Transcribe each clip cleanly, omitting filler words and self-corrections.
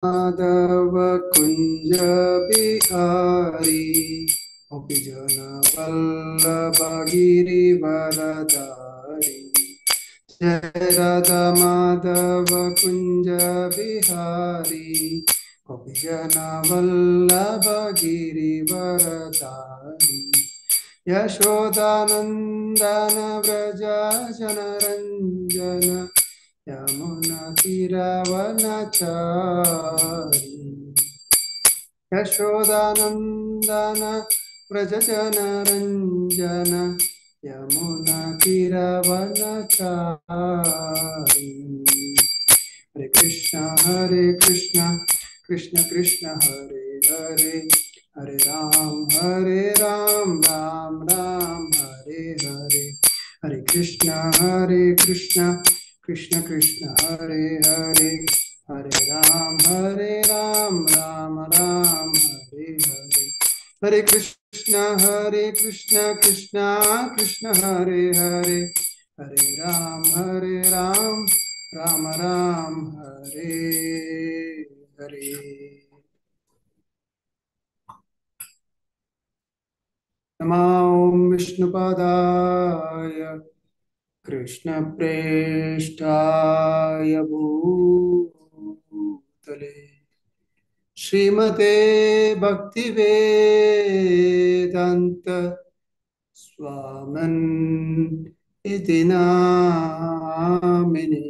माधव कुंज बिहारी गोपी जन वल्लभ गिरिवरधारी। जय राधा माधव कुंज बिहारी गोपी जन वल्लभ गिरिवरधारी। यशोदानंदन व्रज जनरंजन यमुनातीरवनचारी। यशोदानंदन व्रज जनरंजन यमुनातीरवनचारी। हरे कृष्ण कृष्ण कृष्ण हरे हरे, हरे राम राम राम हरे हरे। हरे कृष्ण कृष्ण कृष्ण हरे हरे, हरे राम राम राम हरे हरे। हरे कृष्ण कृष्ण कृष्ण हरे हरे, हरे राम राम राम हरे हरे। नमो विष्णुपादाय कृष्णप्रेष्ठाय भूतले श्रीमते भक्तिवेदान्त स्वामिन् इति नामिने।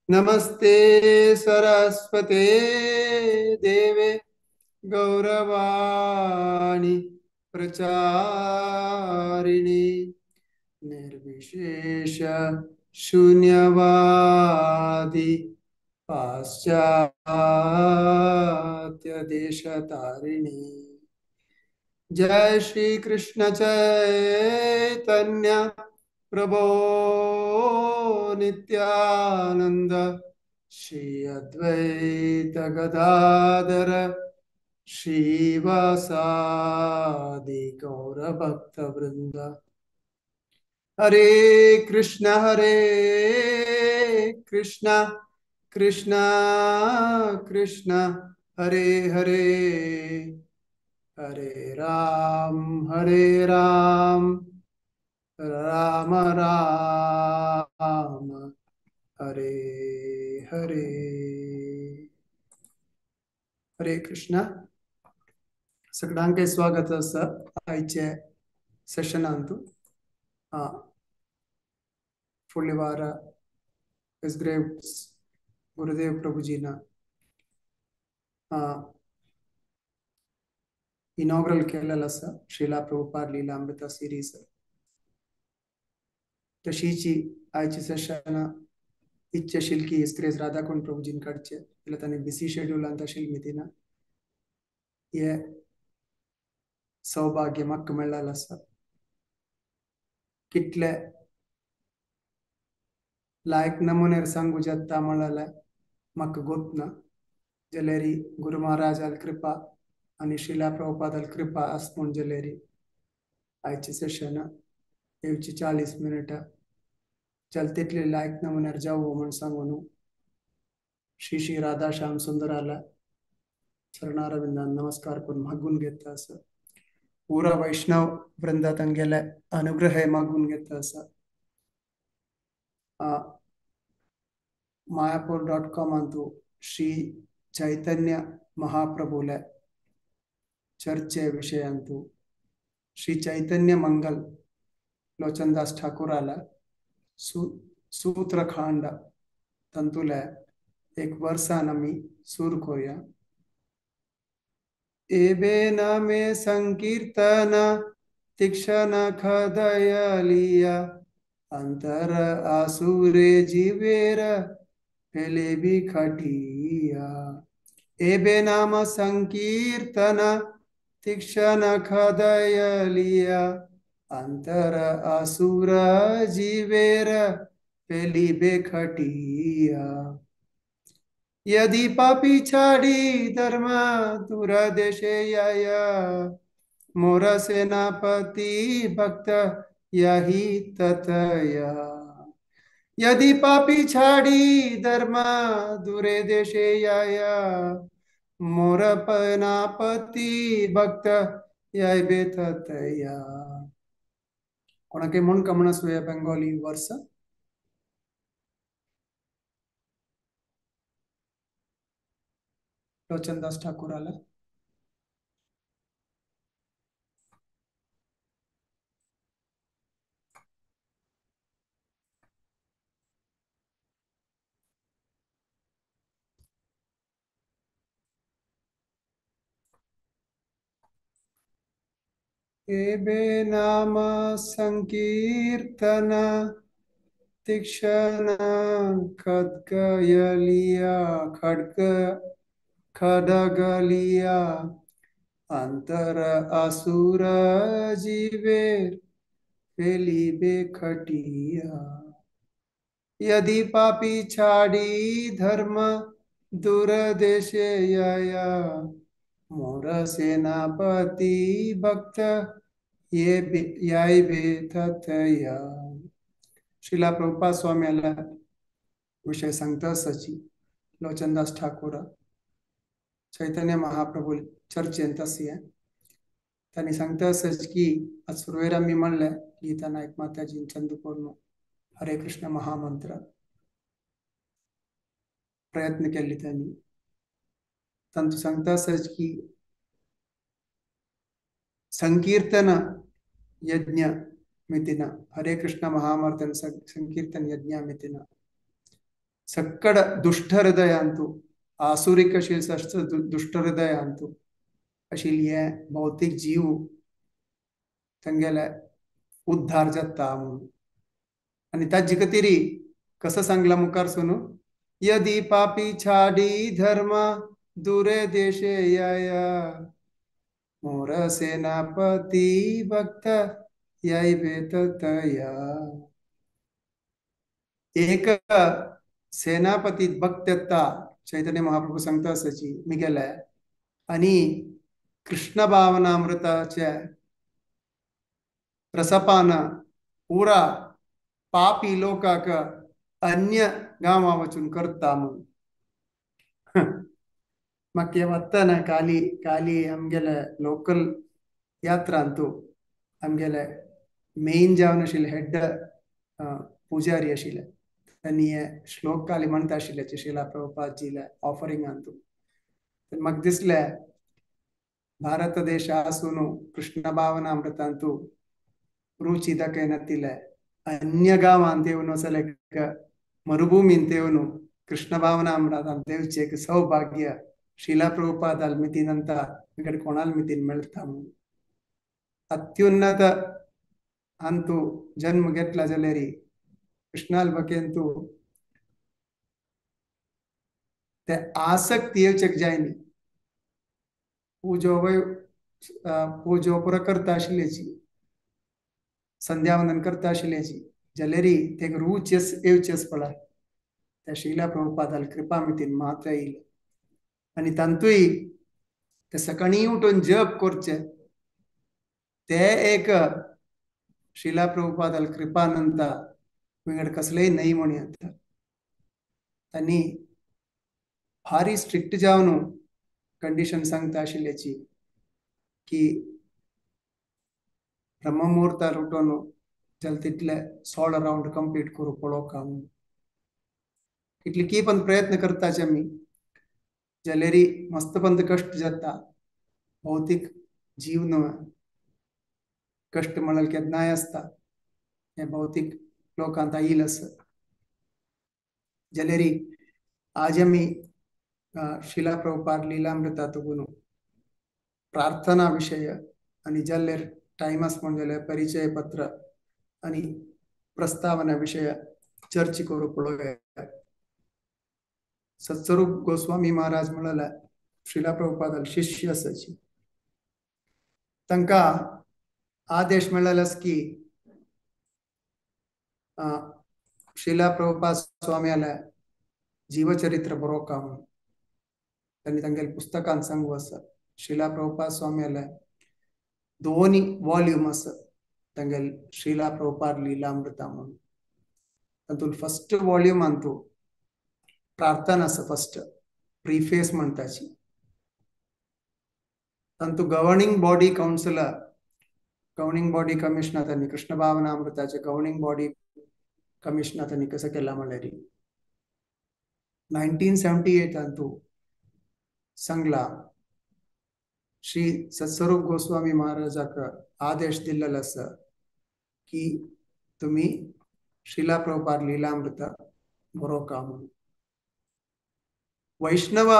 नमस्ते सरस्वते देवे गौरवाणी प्रचारिणे निर्विशेष शून्यवादी पाश्चात्य देशतारिणी। जय श्री कृष्ण चैतन्य प्रभो नित्यानंद, श्री अद्वैत गदाधर श्रीवासादि गौर भक्त वृंद। हरे कृष्ण कृष्ण कृष्ण हरे हरे, हरे राम राम राम हरे हरे। हरे कृष्ण सगळ्यांचे स्वागत आसा आयचे सेशनांतू। फुडल्या वारा इस ग्रेव्स गुरुदेव प्रभुजीना इनॉग्रल केलेला आसा श्रीला प्रभुपाद लीला अमृता सिरीज। तशीची आयची सेशन इच्छा शिल्की इस्क्रेज राधाकुंड प्रभुजीन कडचे इला ताने बिसी शेड्यूल अंत शिल्मितीना ये सौभाग्य मक्क मेळ्ळाला आसा। कितले लायक नमुनेर सांगू जेता म्हळ्यार म्हाका गोतना जाल्यारी गुरु महाराजाल कृपा आनी श्रीला प्रभुपादाल कृपा आसपूण जाल्यारी आयची सेशन येवची 40 मिनिटां चल तितले लायक नमुनेर जावो म्हण सांगून श्री श्री राधा श्याम सुंदराला चरणारविंदान नमस्कार करून मागून घेता आसा। पूरा वैष्णव वृंदा तांगेले अनुग्रह मागून घेता आसा। मायापुर.com अंतू श्री चैतन्य महाप्रभुले चर्चे विषय अंतू श्री चैतन्य मंगल लोचनदास ठाकुराला सूत्रखांड तंतुले एक वर्षान आमी सूर करूया। एबे नामे संकीर्तन तीक्षण खदयलिया अंतर आसुरे जीवेर पेले भी खटिया। एबे नाम संकीर्तन तीक्षण खदयलिया अंतर आसुर जीवेर पेली बेखटिया। यदि पापी छाड़ी धर्म दूर देशे आया मोर सेनापति भक्त यही तथया। यदि पापी छाड़ी धर्म दूरे देशे याया मोर पनापति भक्त याय बेथतया कोणाके मन कमण सुया बेंगोली वर्ष लोचन दास ठाकुर आला एबे नाम संकीर्तन तीक्ष्ण खड्गयलिया खड्गलिया अंतर असुर जीवे फेलिबे खटिया यदि पापी छाड़ी धर्म दूर देशे या मोर सेनापति भक्त ये याय बेथतया श्रीला प्रभुपाद स्वामी विषय सांगता सची लोचनदास ठाकूर चैतन्य महाप्रभू चर्चेंत त्यांनी सांगता असच की आज सुरवेरा मी म्हणले गीता नायक माताजी चंदपूर्ण हरे कृष्ण महामंत्र प्रयत्न केले त्यांनी तंतु सांगता असच की संकीर्तन यज्ञ मितिना हरे कृष्ण महामंत्र संकीर्तन यज्ञ मितिना सक्कड दुष्ट हृदयांतु आसुरिक शिल्सस्त दुष्ट हृदयांतु अशिलिये भौतिक जीव तंगेला उद्धार जाता म्हणून आणि ताजी कतिरी कसं सांगला मुखार सुनू यदि पापी छाडी धर्म दूरे देशे याया मोर सेनापती भक्त याय बेततया एक सेनापती भक्तता चैतन्य महाप्रभू सांगता असची मी गेलाय आणि कृष्ण भावनामृताच्या रसपान पूरा पापी लोकाक अन्य गावा वचून करता म्हणून मग वत्तन काली काली आमगेले लोकल यात्रांतू आमगेले मेन जावन आशिल्ले हेड पुजारी आशिल्ले त्यांनी हे श्लोक काली म्हणता आशिल्ले शिला प्रभुपादजीले ऑफरिंगांतू म्हाका दिसले भारत देश आसून कृष्ण भावनामृतांतू रुची दाखयनातिले अन्य गावांत येवन असलेक मरुभूमींत येवन कृष्ण भावनामृतांत देवचे सौभाग्य शिला प्रभुपादाल मितीनंत इकडे कोणाल मितीन मेळटा म्हणून अत्युन्नत अंतू जन्म घेतला जाल्यार कृष्णाल बकेंतू ते आसक्ती येवचेक जायनी पूजो वय पूजो पुरो करता आशिल्ल्याची संध्यावंदन करता आशिल्ल्याची जाल्यार तेका रुचेस येवचेस पळय त्या शिला प्रभुपादाल कृपा मितीन मात्र येईल आणि तांतूय ते सकाळी उठून जप करचे ते एक शिला प्रभुपादाल कृपानंत विंगड कसलेय नाही म्हण येता त्यांनी भारी स्ट्रिक्ट जावन कंडिशन सांगता आशिल्ल्याची की ब्रह्ममुहूर्तार उठून जाल तितले 16 राउंड कंप्लीट करू पळोवका म्हणून इतली पण प्रयत्न करताचे आमी जाल्यार मस्त पंत कष्ट जाता भौतिक जीव न्हय कष्ट म्हळ्यार केन्नाय आसता हे भौतिक लोकांत येईल आसा जाल्यार आज आमी शिला प्रभुपाद लीलामृतांतून प्रार्थना विषय आणि जाल्यार टाइम आस म्हण जाल्यार परिचय पत्र आणि प्रस्तावना विषय चर्चा करू पळोवया सत्स्वरूप गोस्वामी महाराज म्हणाला शिला प्रभुपादाल शिष्य आसाची तांकां आदेश मेळ्ळास की शिला प्रभुपाद स्वाम्याला जीवचरित्र बरोवका म्हणून त्यांनी तांगेले पुस्तकांत सांगू आसा शिला प्रभुपाद स्वाम्याला 2 वॉल्यूम आसा तांगेले शिला प्रभुपाद लीलामृता म्हणून तातूंत फर्स्ट वॉल्यूम अंतू प्रार्थना आसा फर्स्ट प्रीफेस म्हणटाची तातूंत governing body counsellor governing body commissioner त्यांनी कृष्ण भावनामृताचे गव्हर्निंग बॉडी कमिशनर त्यांनी कसं केला म्हळ्यार 1978 अंतू सांगला श्री सत्स्वरूप गोस्वामी महाराजाक आदेश दिल्लेलो आसा की तुम्ही श्रीला प्रभुपाद लीलामृत बरोवका म्हणून वैष्णव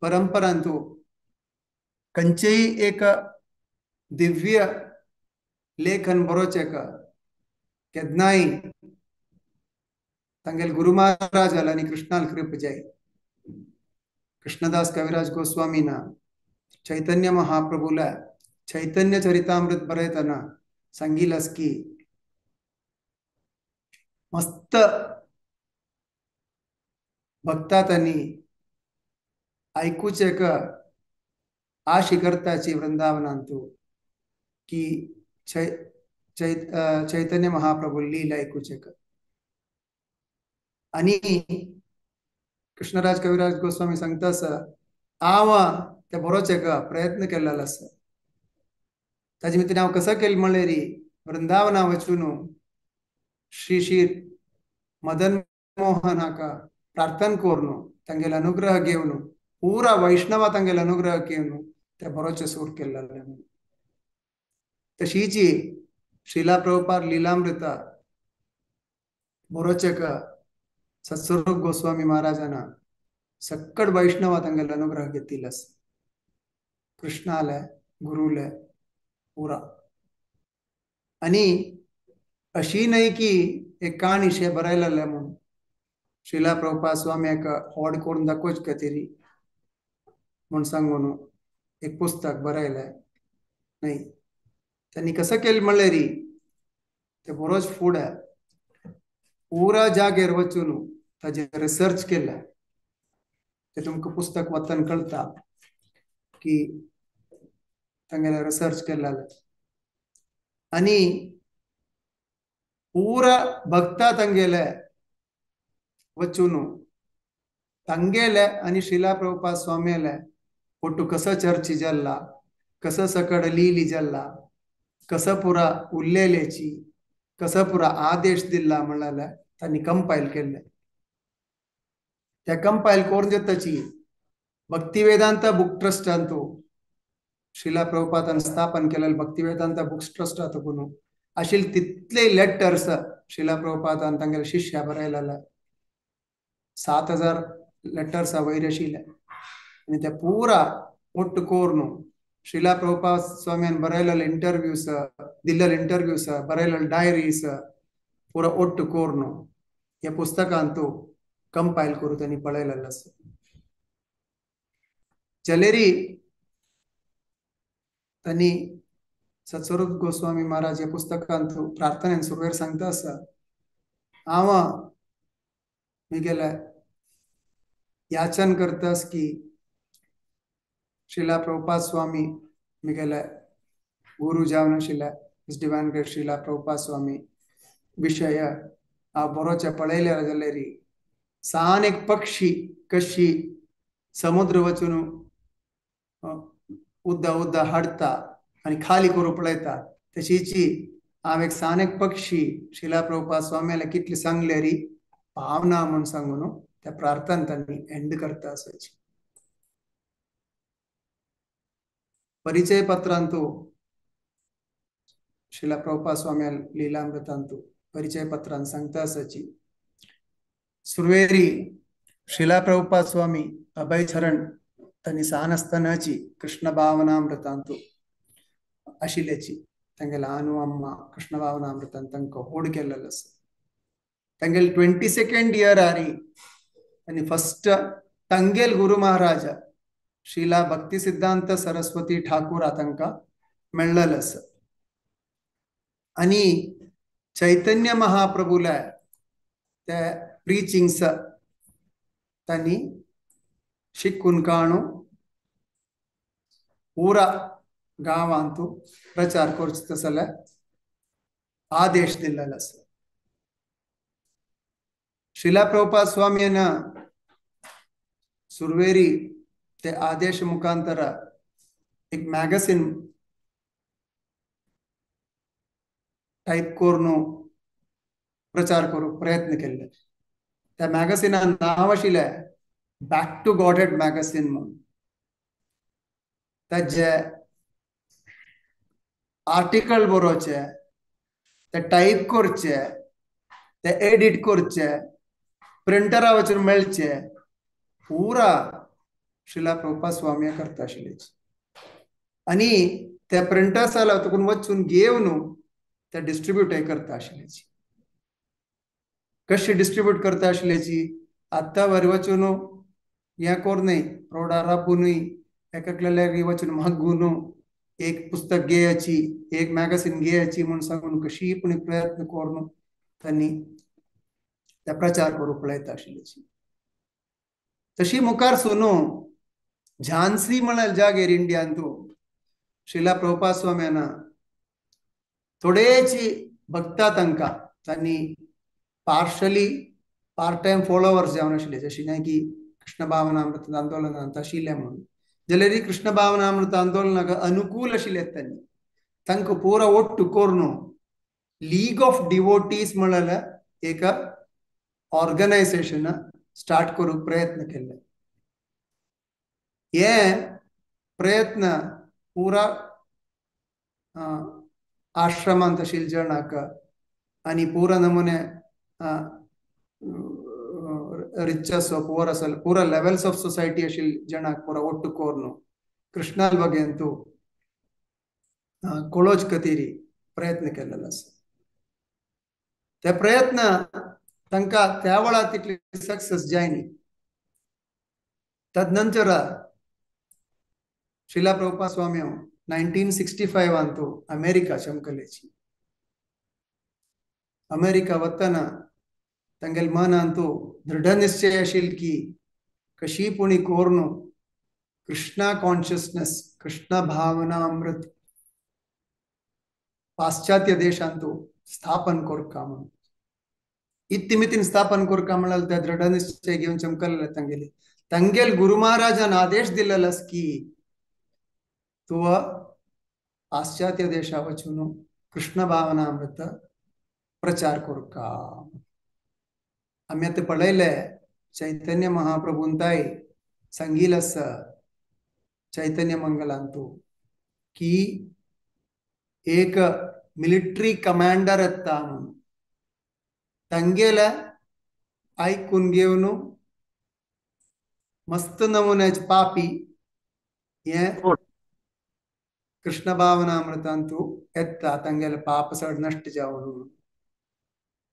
परंपरांतू खंयचेय एक दिव्य लेखन बरोवचेक केन्नाय तांगेल गुरु महाराज आनी कृष्णाल कृप जाय कृष्णदास कविराज गोस्वामी ना चैतन्य महाप्रभूला चैतन्य चरितामृत बरयतना सांगिलास की मस्त भक्तांनी ऐकूचेक आशी करताची वृंदावनांतू की चैतन्य महाप्रभू लीला ऐकूचेक आणि कृष्णराज कविराज गोस्वामी सांगतास हांव ते बरोवचेक प्रयत्न केलेलो आसा ताजे भितर हांव कसो केलें म्हळ्यार वृंदावना वचून श्री श्री मदन मोहनाक प्रार्थना करून तांगेलो अनुग्रह घेवन पूरा वैष्णव तांगेलो अनुग्रह घेवन ते बरोवचे सूर केल्ले तशीच श्रीला प्रभुपाद लीलामृत बरोवचेक सत्स्वरूप गोस्वामी महाराजांना सक्कड वैष्णव तांगेलो अनुग्रह घेतिल्लो आसा कृष्णाले गुरुले पूरा आणि अशी नाही की एक काणी शे बरयलेले म्हणून श्रीला प्रभुपाद स्वाम्याक होड करून दाखोवचे खातीर म्हूण सांगून एक पुस्तक बरयलें नाही त्यांनी कसं केलें म्हळ्यार ते बरोच फुडें पूरा जागेर वचून ताजेर रिसर्च केलें ते तुमकां पुस्तक वाचून कळटा की तांगेले रिसर्च केलेले आणि पूरा भक्ता तांगेले वचून तांगेले आणि श्रीला प्रभुपाद स्वामीले ಒಟ್ಟು ಕಸ ಚರ್ಚಿ ಜಲ್ಲ ಕಸ ಸಕಡ ಲೀಲಿ ಜಲ್ಲ ಕಸ ಪುರ उल्लेलेची कसा पुरा आदेश दिला म्हणाला त्यांनी कंपाइल केले त्या कंपाइल करून देताची भक्ती वेदांत बुक ट्रस्ट अंतू श्रीला प्रभुपादान स्थापन केलेलं भक्ती वेदांत बुक्स ट्रस्ट आतून आशिल तितले लेटर्स श्रीला प्रभुपादान तांगेले शिष्या बरयलेले 7000 लेटर्स वयर आशिल्ले आणि त्या पूरा ಒಟ್ಟು करून श्रीला प्रभुपाद स्वामीन बरयलेले इंटरव्यूस दिल्लेले इंटरव्यूस बरयलेले डायरीज पूरा ಒಟ್ಟು करून हे पुस्तकांतू कंपाइल करून त्यांनी पळयलेले आसा जलेरी त्यांनी सत्स्वरूप गोस्वामी महाराज या पुस्तकांतू प्रार्थनेन सुरवेर सांगता आसा हांव म्हगेले याचन करतास की श्रीला प्रभुपाद स्वामी म्हगेले गुरु जावन आशिल्ले डिवायन ग्रेट श्रीला प्रभुपाद स्वामी विषय हांव बरोवचे पळयले जाल्यार सान एक पक्षी कशी समुद्र वचून उद्दा उद्दा हाडता आणि खाली करून पळयता तशीच हांव एक सान एक पक्षी श्रीला प्रभुपाद स्वामीला कितले सांगल्यार भावना म्हणून सांगून त्या प्रार्थना त्यांनी एंड करता आसाची परिचय पत्रांतू श्रीला प्रभुपाद स्वामी लीलामृतांतू परिचय पत्रांत सांगता आसाची सुरवेरी श्रीला प्रभुपाद स्वामी अभय चरण त्यांनी सान आसतनाची कृष्ण भावनामृतांतू आशिल्ल्याची तांगेले अनु अम्मा कृष्ण भावनामृतांत तांकां होड केल्लेलो आसा तांगेले 22nd इयर आरी आनी फर्स्ट तांगेल गुरु महाराज श्रीला भक्ती सिद्धांत सरस्वती ठाकूर तांकां मेळ्ळेलो आसा आणि चैतन्य महाप्रभूला ते प्रीचिंग्स तांणी शिकून काणू पूरा गांवांतू प्रचार करचो जाल्यार आदेश दिल्लेलो आसा शिला प्रभुपाद स्वामीन सुरवेरी ते आदेश मुखांतर एक मॅगझिन टाइप करून प्रचार करूक प्रयत्न केले. त्या मॅगझिनान नाव आशिल्लें बॅक टू गॉडहेड मॅगझिन म्हणून. ताजे आर्टिकल बरोवचे, ते टाइप करचे, ते एडिट करचे, प्रिंटरा वचून मेळचे, पुरा शिला प्रभुपाद स्वामी करता आशिल्ले. आणि त्या प्रिंटर्साला तुकून वचून घेवन ते डिस्ट्रीब्यूट करता आशिल्ले. कशी डिस्ट्रीब्यूट करता आशिल्ल्याची आत्ता वर वचून हें कोरनय रोडा राबूनय एकल्याक वचून मागून एक पुस्तक घेयाची, एक मॅगझिन घेयाची म्हणून सांगून कशी पण प्रयत्न करून त्यांनी त्या प्रचार करूंक पळयता आशिल्ल्याची. तशी मुखार सुनू झांसी म्हणाल जागेर इंडियान तू शिला प्रभुपाद स्वाम्यान थोडेची भक्ता तांकां त्यांनी पार्शली पार्ट टाइम फॉलोवर्स जावन आशिल्ले. जशी न्हय की कृष्ण भावनामृत आंदोलनांत आशिल्ले म्हणून जाल्यार कृष्ण भावनामृत आंदोलनाक अनुकूल आशिल्ले त्यांनी तांकां पुरो ओट्टू करून लीग ऑफ डिवोटीज म्हणून एक ऑर्गनायझेशन स्टार्ट करूंक प्रयत्न केले. हे प्रयत्न पुरा आश्रमांत आशिल्ले जणांक आनी पुरा नमुने रिच आसो पुअर आसो पुरा लेवल्स ऑफ सोसायटी आशिल्ले जणांक पुरा ओट्टू करून कृष्णाल बगेन तूं कळोवचे खातीर प्रयत्न केलेलो आसा. ते प्रयत्न तांकां त्या वेळार तितली सक्सेस जायनी. तदनंतर शिला प्रभुपाद स्वामी 1965 तू अमेरिका चमकलेची. अमेरिका वतना तांगेल मनान तू दृढ निश्चय आशिल की कशी पुणी करून कृष्णा कॉन्शियसनेस कृष्ण भावना अमृत पाश्चात्य देशांत तू स्थापन करका म्हणून इत्तिमितीन स्थापन करका म्हणाल त्या दृढ निश्चय घेऊन चमकले तांगेले. तांगेल गुरु महाराजान आदेश दिलेलो की तू पाश्चात्य देशा वचून कृष्ण भावना अमृत प्रचार करका. आम्ही आता पळयले चैतन्य महाप्रभूंताय सांगिल आसा चैतन्य मंगलांतू की एक मिलिटरी कमांडर येता म्हणून तांगेला आयकून घेवन मस्त नमुन्याचे पापी हे कृष्ण भावनामृतांतू येता तांगेले पाप सड नष्ट जावन.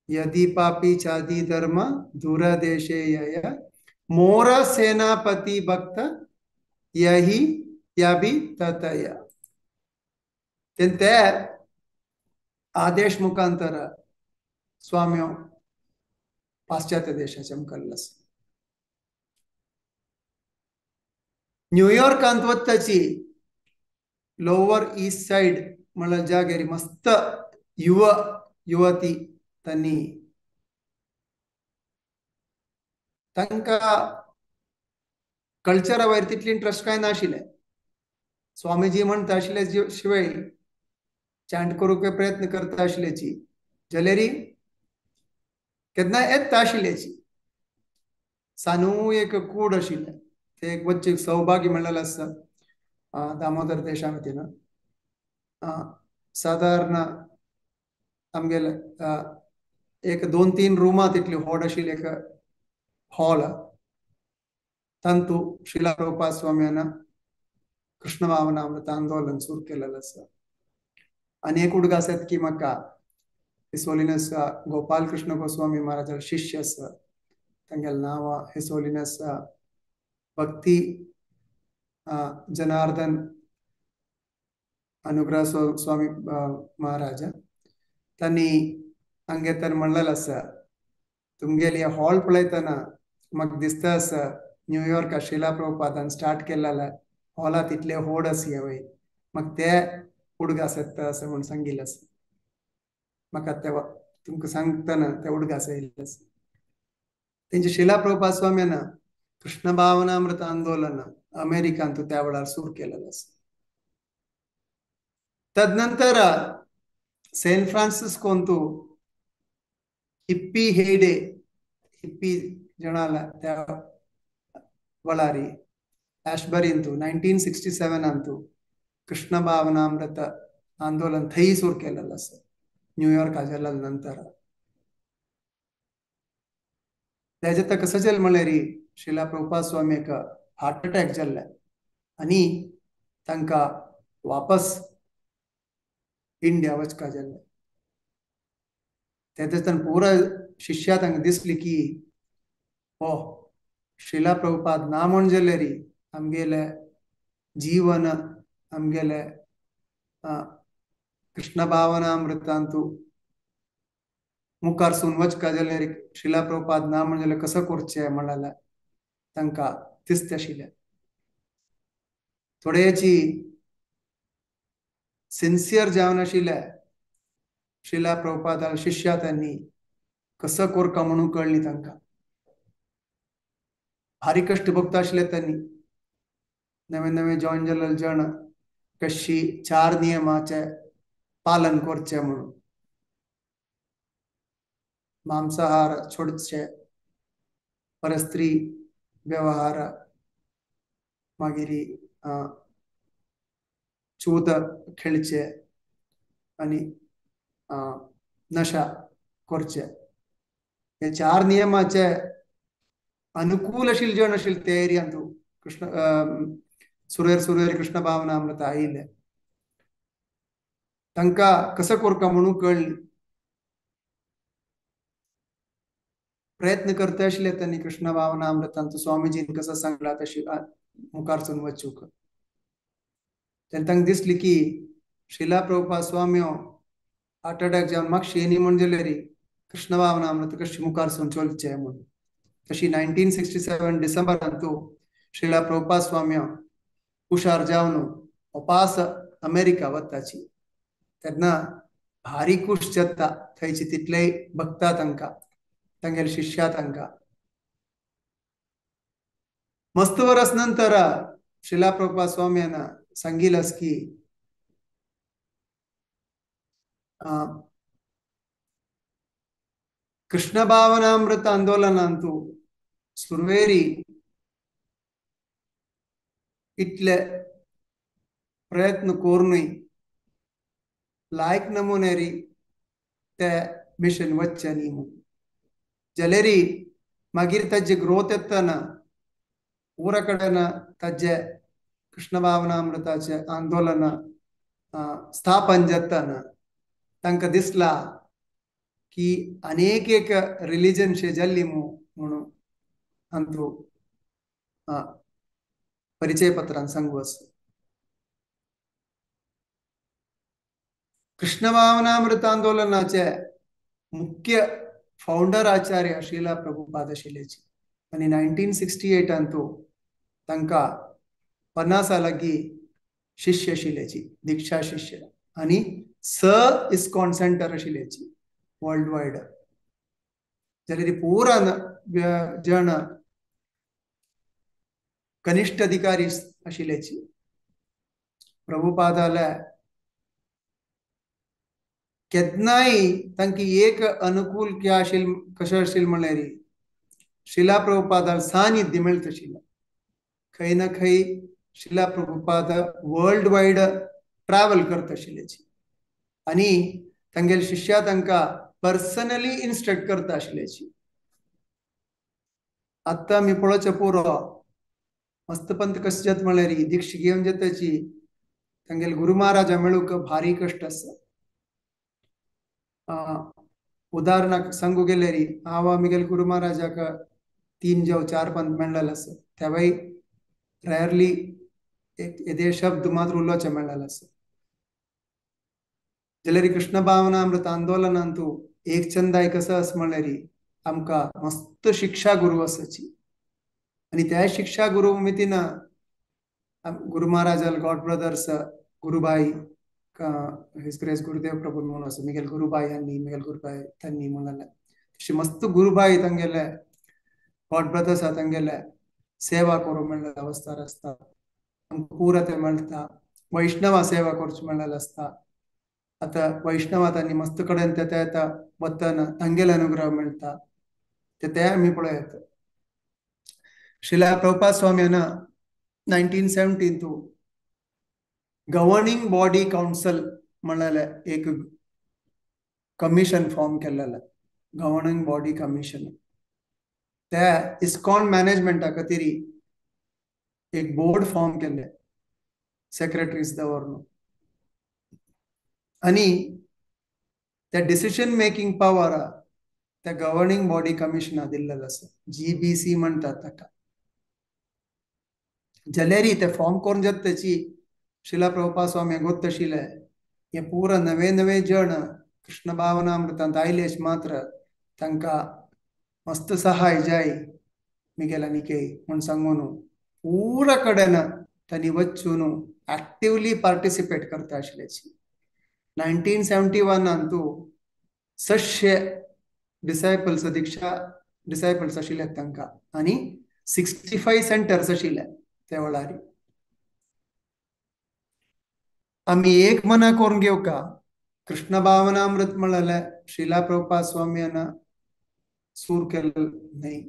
यदि पापी चादी धर्म दूर देशे यय मोर सेनापति भक्त यही याबी ततय. ते आदेश मुखांतर स्वाम्यो पाश्चात्य देशाच्या मुखाल्लस. न्यूयॉर्कांत वत्ताची लोअर ईस्ट साइड म्हणल्यार जागेर मस्त युवती त्यांनी तांकां कल्चरा वयर तितली इंट्रस्ट काय नाशिल्ले. स्वामीजी म्हणटा आशिल्ले शिवाय चॅन्ट करूंक प्रयत्न करता आशिल्ल्याची जाल्यार केन्ना येता आशिल्ल्याची. सानू एक कूड आशिल्ले ते एक बच्चे सौभाग्य म्हणलेलो आसा दामोदर देशामतीन. साधारण आमगेले एक 2-3 रुमां तितली व्हड आशिल्ली एक हॉल तांतू शिला प्रभुपाद स्वाम्यान कृष्ण भावनामृत आंदोलन सुरू केलेलं आसा. आनी एक उडग आसात की म्हाका हिज होलिनेस गोपाल कृष्ण गोस्वामी महाराज शिष्य आसा तांगेलें नांव हिज होलिनेस भक्ती जनार्दन अनुग्रह स्वामी महाराज. तांणी हांगेतर म्हणलेलें आसा तुमगेली हॉल पळयतना म्हाका दिसता आसा न्यूयॉर्क शिला प्रभुपादान स्टार्ट केलेल्या हॉला तितले व्हड आसा वय म्हाका ते उडग आसत असं म्हणून सांगिल्लें आसा. म्हाका ते तुमकां सांगतना ते उडग आसा येयल्लें आसा. त्यांचे शिला प्रभुपाद स्वाम्यानं कृष्ण भावनामृत आंदोलन अमेरिकांत त्या वेळार सुरू केलेलं असं. तदनंतर सेंट फ्रान्सिस्कोंतू हिप्पी हेडे हिप्पी जणाला त्या वळारी ॲशबरींतू 1967 अंतू कृष्ण भावनामृत आंदोलन थंय सुरू केलेलं असं न्यूयॉर्क जाल्या नंतर. त्याच्यात कसं जालें म्हळ्यार शिला प्रभुपाद स्वामीक हार्ट अटॅक जाल्ले आनी तांकां वापस इंडिया वचका जाल्लें. तेन्ना पुरा शिष्या तांकां दिसली की हो शिला प्रभुपाद ना म्हण जाल्यार आमगेले जीवन आमगेले कृष्ण भावनामृतांतू मुखार सून वचका जाल्यार शिला प्रभुपाद ना म्हण जाल्यार कसं करचें म्हणाल्या तांकां दिसता आशिल्लें. थोड्याची सिन्सियर जावन आशिल्ले शिला प्रभुपाद शिष्या त्यांनी कसं करका म्हणून कळली तांकां. भारी कष्ट भोगता आशिल्ले त्यांनी. नवे नवे जॉइन जाल्ले जण कशी 4 नियमाचे पालन करचें म्हणून मांसाहार सोडचे, परस्त्री व्यवहार, मागीर चूत खेळचे आणि नशा करचे. हे 4 नियमाचे अनुकूल आशिल्ले जण आशिल्ले ते एरियांतू कृष्ण सुरेर कृष्ण भावनामृत आयिल्ले. तांकां कसं करता म्हणून कळ्ळी. प्रयत्न करता आशिल्ले त्यांनी कृष्ण भावनामृतांतू स्वामीजीन कसं सांगला तशी मुखारसून वचूक. तेन्ना तांकां दिसली की शिला प्रभुपाद स्वामी हार्ट अटॅक जावन म्हाका येनी म्हण जाल्यार कृष्ण भावनामृत कशें मुखारसून चलचें म्हणून. तशी 1967 डिसेंबरांतू शिला प्रभुपाद स्वामी हुशार जावन वापस अमेरिका वताची. तेन्ना भारी खूश जाता थंयची तितलेय भक्ता तांकां, तांगेले शिष्या तांकां. मस्त वर्स नंतर शिला प्रभुपाद स्वाम्यान सांगितलं की कृष्ण भावनामृत आंदोलनांतू सुरवेरी इतले प्रयत्न करूनय लायक नमुनेरी ते मिशन वच्चे न्ही म्हणून जाल्यार मागीर ताजे ग्रोथ येतना पुरा कडेन ताजे कृष्ण भावनामृताचे आंदोलन स्थापन जातना तांकां दिसला की अनेक एक रिलीजन शे जाल्ली म्हणून अंतू परिचय पत्रांत सांगूस. कृष्ण भावनामृत आंदोलनाचे मुख्य फाउंडर आचार्य शिला प्रभुपाद आशिल्लेची आनी 1968 अंतू तांकां 50 लागी शिष्य आशिल्लेची दीक्षा शिष्य आनी इस्कॉन सेंटर आशिल्लेची वर्ल्ड वायड. जाल्यार पुरा जण कनिष्ठ अधिकारी आशिल्लेची. प्रभुपादाले केन्नाय तांकां एक अनुकूल कशें आशिल्लें म्हळ्यार शिला प्रभुपादाल सानिध्य मेळत आशिल्लें. खंय ना खंय शिला प्रभुपाद वर्ल्ड वायड ट्रॅव्हल करता आशिल्लेची आनी तांगेले शिष्या तांकां पर्सनली इन्स्ट्रक्ट करता आशिल्लेची. आत्तां आमी पळोवचें पुरो मस्तपंत कशें जाता म्हळ्यार दिक्षा घेवन जाताची तांगेले गुरू महाराजा मेळूंक भारी कश्ट आसा. उदाहरणाक सांगू गेल्यार हांव आमगेले गुरू महाराजाक 3 जावं 4 पंथ मेळ्ळेले आसा. तेवाय रेअरली येदे शब्द मात्र उलोवचें मेळ्ळेले आसा. जाल्यार कृष्ण भावनामृत आंदोलनांतू एक चंदाय कसं आसा म्हळ्यार आमकां मस्त शिक्षा गुरू आसाची आनी त्या शिक्षा गुरू मितीन गुरू महाराज गॉड ब्रदर्स गुरुबाई हिज ग्रेस गुरुदेव प्रभू म्हणून आसा मिगेल गुरुबाई आनी मिगेल गुरुबाई तन्नी म्हणून तशी मस्त गुरुबाई तांगेले गॉड ब्रदर्स तांगेले सेवा करूं म्हणलें अवस्था आसता पुरा ते म्हणटा वैष्णवा सेवा करची म्हणलें आसता आता वैष्णवात आनी मस्त कडेन ते येता वतना तांगेले अनुग्रह मेळटा ते आमी पळयत श्रीला प्रभुपाद स्वाम्यान 1972 गव्हर्निंग बॉडी काउन्सिल म्हणलेलें एक कमिशन फॉर्म केलेलें गव्हर्निंग बॉडी कमिशन त्या इस्कॉन मॅनेजमेंटा खातीर एक बोर्ड फॉर्म केले सेक्रेटरीज दवरून आणि त्या डिसिजन मेकिंग पावर त्या गव्हर्निंग बॉडी कमिशना दिल्लेलो आसा GBC म्हणटात ताका जाल्यार ते फॉर्म करून जाता त्याची शिला प्रभुपाद स्वामी गोत्त आशिल्ले हे पूरा नवे नवे जण कृष्ण भावनामृतांत आयलेच मात्र तांकां मस्त सहाय जाय मिगेल निके म्हण सांगून पूरा कडेन तांणी वचून एक्टिवली पार्टिसिपेट करता आशिल्ल्याची 1971 तू 600 डिसायपल्स दीक्षा डिसायपल्स आशिल्ले तांकां आनी 65 सेंटर्स आशिल्ले त्या वेळार आमी एक मना करून घेवका कृष्ण भावनामृत म्हणलें श्रीला प्रभुपाद स्वाम्यान सूर केल्लें न्ही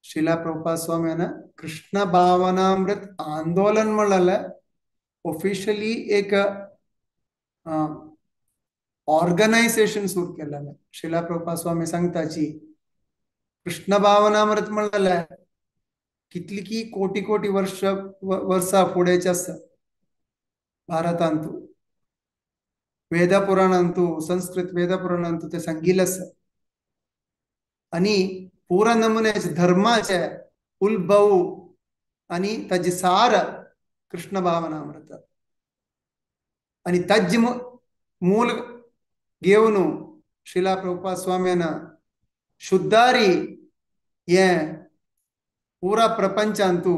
श्रीला प्रभुपाद स्वाम्यान कृष्ण भावनामृत आंदोलन म्हणलें ऑफिशियली एक ऑर्गनायझेशन सुरू केलेलें श्रीला प्रभुपाद स्वामी सांगताची कृष्ण भावनामृत म्हणलें कितली की कोटी कोटी वर्सां फुडेंचे आसा भारतांत वेद पुराणांतू संस्कृत वेद पुराणांतू ते सांगिल्लें आसा आनी पुरा नमुन्याचे धर्माचे उद्भव आनी ताजे सार कृष्ण भावनामृत आनी ताजे मूल घेवन श्रीला प्रभुपाद स्वाम्यान शुद्धारी हे पुरा प्रपंचांतू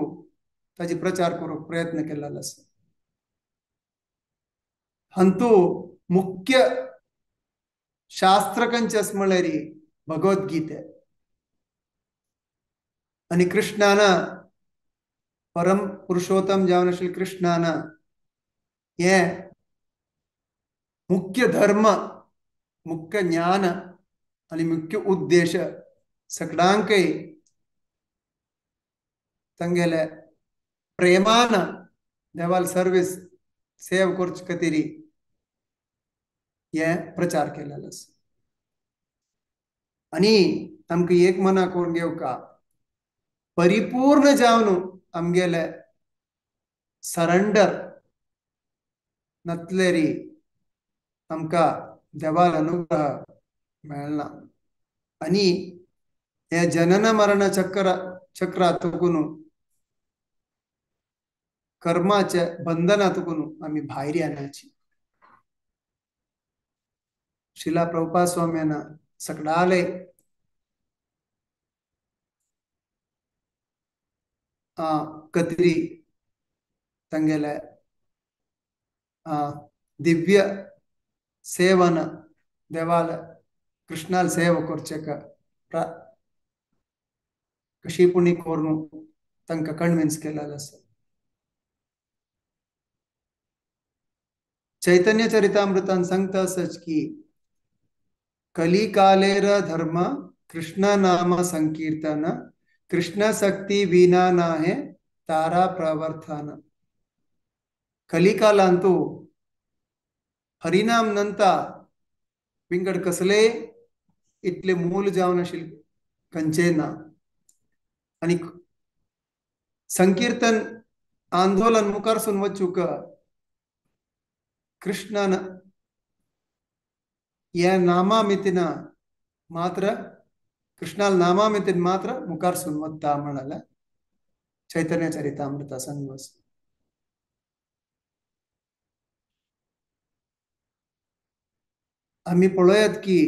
ताजी प्रचार करूंक प्रयत्न केलेलो आसा हंतू मुख्य शास्त्र खंयचें म्हळ्यार भगवद्गीते आनी कृष्णान परम पुरुषोत्तम जावन आशिल्ले कृष्णान हे मुख्य धर्म मुख्य ज्ञान आनी मुख्य उद्देश सगळ्यांकय तांगेले प्रेमान देवाल सर्वीस सेव करचे खातीर हे प्रचार केलेलो आसा आनी आमकां एक मना करून घेवका परिपूर्ण जावन आमगेले सरेंडर नतलेरी आमकां देवाल अनुग्रह मेळना आनी हे जनन मरण चक्रांतून कर्माचे बंधनांतून आमी भायर येवनाची श्रीला प्रभुपाद स्वाम्यान सगळाले कत्री तांगेले दिव्य सेवन देवाल कृष्णाल सेव करचे कशी पुणी करून तांकां कन्विन्स केलेलो आसा चैतन्य चरितामृतान सांगता आसच की कलिकालेर धर्म कृष्ण नाम संकीर्तन कृष्ण शक्ती विना नाहे तारा प्रवर्तन कलिकालांतू हरिनाम नंता विंगड कसले इतले मूल जावन आशिल्ले खंयचेय ना आनी संकीर्तन आंदोलन मुखारसून वचूक कृष्णान या नामा मितीन मात्र कृष्णाल नामा मितीन मात्र मुखारसून वता म्हणलें चैतन्य चरितामृता सांगस आमी पळयत की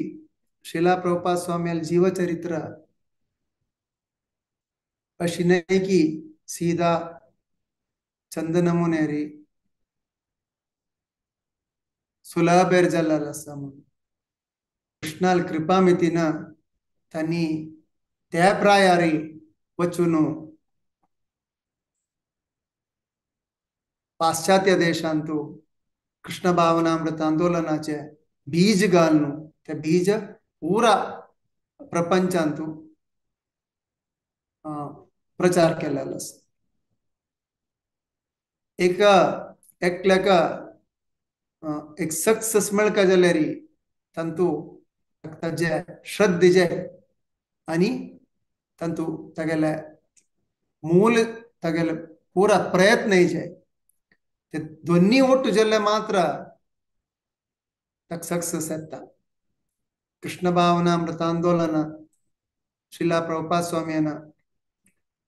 श्रीला प्रभुपाद स्वाम्याल जीवचरित्र अशी न्हय की सीधा चंद नमुनेरी सुलभेर जाल्लो आसा म्हणून कृष्णाल कृपा मितीन तांणी त्या प्रायारी वचून पाश्चात्य देशांतू कृष्ण भावनामृत आंदोलनाचे बीज घालून ते बीज पुरा प्रपंचांतू प्रचार केलेला आसा. एक एकल्याक एक सक्सेस मेळका जाल्यार तांतू ताजे श्रद्धेचे आणि तांतू तागेले मूल तागेले पुरा प्रयत्न येचे ते दोन्ही ಒಟ್ಟು जाल्यार मात्र ताका सक्सेस येता. कृष्ण भावनामृत आंदोलन शिला प्रभुपाद स्वामीन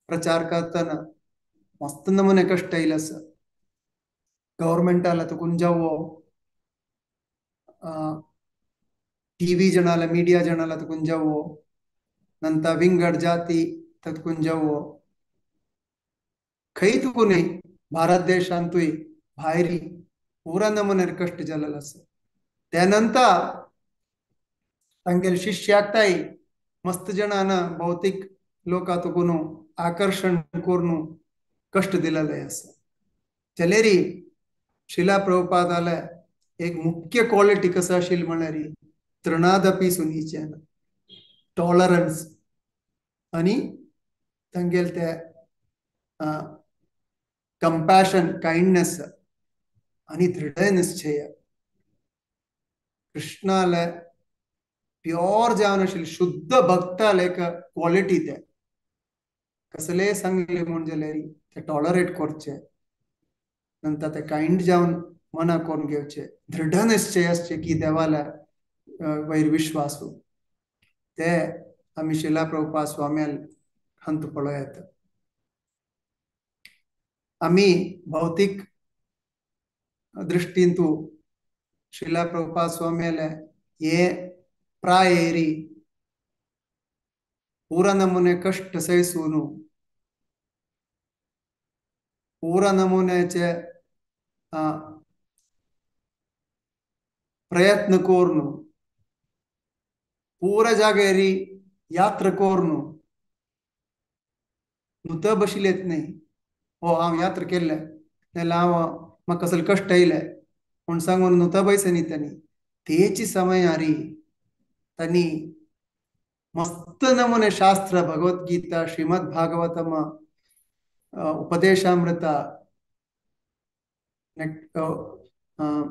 प्रचार करताना मस्त नमुने कष्ट येयले आसा. गव्हर्मेंटाला तुकून जावो टीवी जनाला मीडिया जनाला तुकून जावो नंतर विंगड जाती ततकून जावो खंय तुकून भारत देशांतूय भायरी पुरा नमुन्यार कष्ट जाल्लो आसा. त्यानंतर तांगेले शिष्य एकठांय मस्त जणांना भौतिक लोकां तुकून आकर्षण करून कष्ट दिलेले आसा. जाल्यार शिला प्रभुपादाले एक मुख्य क्वालिटी कसं आशिल्ली म्हळ्यार तृणादपी सुनीचेन टॉलरन्स आणि तांगेले ते कंपॅशन काइंडनेस आणि दृढ निश्चय कृष्णाले प्योर जावन आशिल्ले शुद्ध भक्ताले एक क्वालिटी ते कसले सांगले म्हण जाल्यार ते टॉलरेट करचे नंतर ते काइंड जावन मना करून घेवचे दृढ निश्चय आसचे की देवाला वयर विश्वासू ते आमी शिला प्रभुपाद स्वाम्याल हंत पळयत. आमी भौतिक दृष्टीन तू शिला प्रभुपाद स्वाम्याले हे प्राय एरी पूरा नमुने कष्ट सहिसून पूरा नमुन्याचे प्रयत्न करून पूरा जागेरी यात्रा करून नुत बशिल्लेत नाही हो हांव यात्रा केल्ले नाल्यार हांव म्हाका कसले कष्ट येयले म्हूण सांगून नुत बसनी तांणी तेची समय हारी तांणी मस्त नमुने शास्त्र भगवद्गीता श्रीमद भागवतम उपदेशामृत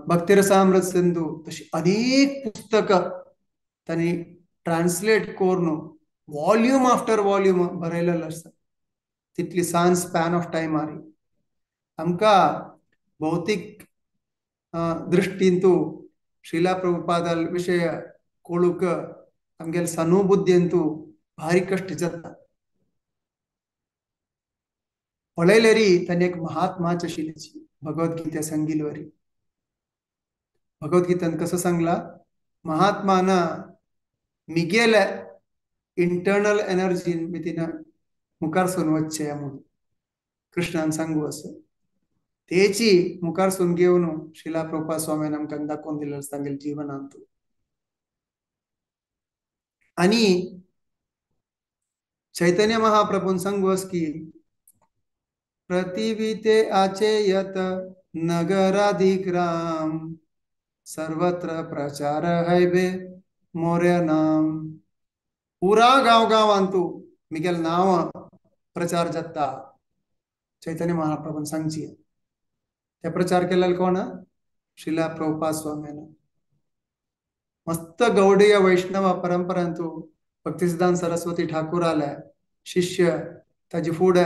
भक्तिरसामृत सिंधू तशी अनेक पुस्तक तांणी ट्रान्सलेट करून वॉल्यूम आफ्टर वॉल्यूम बरयलेलो आसा. तितली सान स्पॅन ऑफ टाइम हारी आमकां भौतिक दृश्टीन तू शिला प्रभुपादाल विशय कळूक आमगेले सनुभुद्दीन तू भारी कष्ट जाता. पळयल्यार तांणी एक महात्माच आशिल्ली भगवद्गीता सांगिल्ली वरी भगवद्गीतान कसं सांगला महात्मान मिगेले इंटरनल एनर्जी भितर मुखार सून वच्चे म्हणून कृष्णान सांगू असं तेची मुखार सून घेवन शिला प्रभुपाद स्वामीन आमकां दाखोवन दिलें तांगेले जिवनांत. आणि चैतन्य महाप्रभून सांगू की प्रतिविते आचेयत नगराधिग्राम सर्वत्र प्रचार हैबे मोर्य नाम पुरा गांव गांवांतू मिगेल नाव प्रचार जाता. चैतन्य महाप्रभून सांगची ते प्रचार केलेले कोण शिला प्रभुपाद स्वामीन. मस्त गौडीय वैष्णव परंपरांतू भक्तिसिद्धांत सरस्वती ठाकूर आले शिष्य ताजे फुडे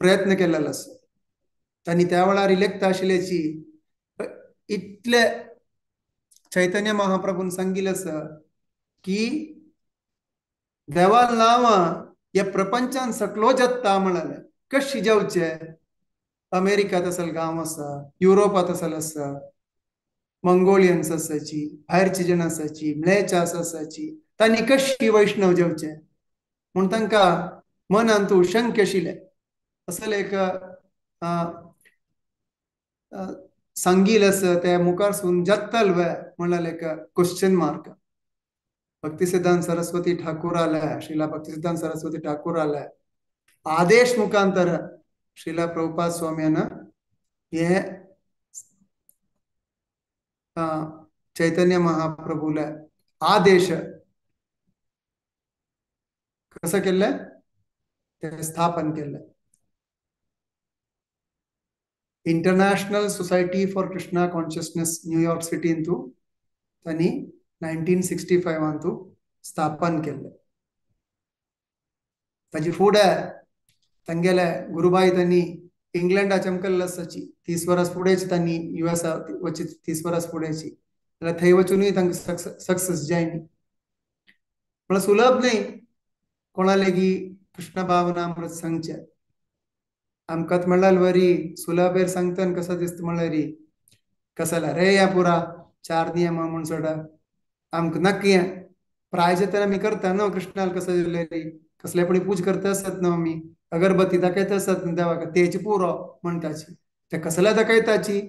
प्रयत्न केलेलो आसा. तांणी त्या वेळार लेखता आशिल्ल्याची इतले चैतन्य महाप्रभून सांगिल्लें आसा की देवाल नांव ह्या प्रपंचान सकलो जत्ता म्हणाले कशी जावचे. अमेरिकात असल गांव आसा युरोपात असल आसा मंगोलियन्स आसाची भायरची जन आसाची म्लेचास आसाची तांणी कशी वैष्णव जावचे म्हूण तांकां मनांतू शंक आशिल्ले असले एक सांगिल्लें आसा ते मुखार सून जत्तल वे म्हणाले एक क्वेश्चन मार्क. भक्ती सिद्धांत सरस्वती ठाकूर आलाय, श्रीला भक्ती सिद्धांत सरस्वती ठाकूर आलाय आदेश मुखांतर श्रीला प्रभुपाद स्वाम्यानं हे चैतन्य महाप्रभूला आदेश कसं केलंय ते स्थापन केलंय. International Society for Krishna Consciousness New York City इंतू त्यांनी 1965 अंतू स्थापन केलं. ताजी फुडें तांगेले गुरुबाई त्यांनी इंग्लंडा चमकल्ल आसाची 30 वर्स फुडेंच त्यांनी US वची 30 वर्स फुडेंची जाल्यार थंय वचूनय तांकां सक्सेस जायनी. म्हळ्यार सुलभ न्ही कोणा लेगी कृष्ण भावनामृत सांगचे. आमकां म्हणल्यार वरी सुलभेर सांगतना कसं दिसता म्हणल्यार कसं रे या पुरा 4 नियम म्हूण सोडा आमकां नक्की प्रायज तर आमी करता न्हू कृष्णाल कसं जाल्यार कसलेपणी पूज करता आसत न्हू आमी अगरबत्ती दाखयता आसत न्हू देवाक तेच पुरो म्हणटाची ते कसल्या दाखयताची